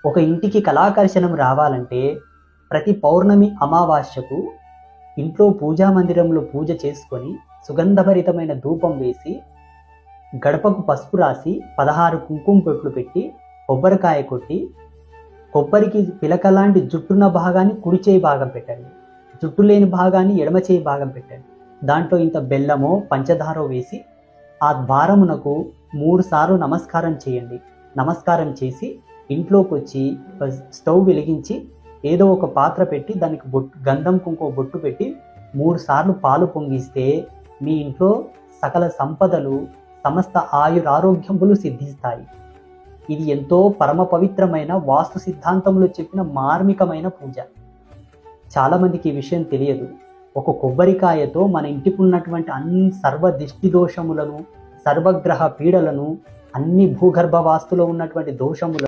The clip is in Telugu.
ఒక ఇంటికి కళాకర్షణం రావాలంటే ప్రతి పౌర్ణమి అమావాస్యకు ఇంట్లో పూజా మందిరంలో పూజ చేసుకొని సుగంధభరితమైన ధూపం వేసి గడపకు పసుపు రాసి 16 కుంకుమ బొట్లు పెట్టి కొబ్బరికాయ కొట్టి కొబ్బరికి పిలకలాంటి జుట్టున్న భాగాన్ని కుడి చేయి భాగం పెట్టండి, జుట్టు లేని భాగాన్ని ఎడమ చేయి భాగం పెట్టండి. దాంట్లో ఇంత బెల్లమో పంచదారో వేసి ఆ ద్వారమునకు 3 సార్లు నమస్కారం చేయండి. నమస్కారం చేసి ఇంట్లోకి వచ్చి స్టవ్ వెలిగించి ఏదో ఒక పాత్ర పెట్టి దానికి గంధం కుంకుమ బొట్టు పెట్టి 3 సార్లు పాలు పొంగిస్తే మీ ఇంట్లో సకల సంపదలు సమస్త ఆయురారోగ్యములు సిద్ధిస్తాయి. ఇది ఎంతో పరమ పవిత్రమైన వాస్తు సిద్ధాంతంలో చెప్పిన మార్మికమైన పూజ. చాలామందికి ఈ విషయం తెలియదు. ఒక కొబ్బరికాయతో మన ఇంటికి ఉన్నటువంటి అన్ని సర్వ దిష్టి దోషములను, సర్వగ్రహ పీడలను, అన్ని భూగర్భ వాస్తులో ఉన్నటువంటి దోషములను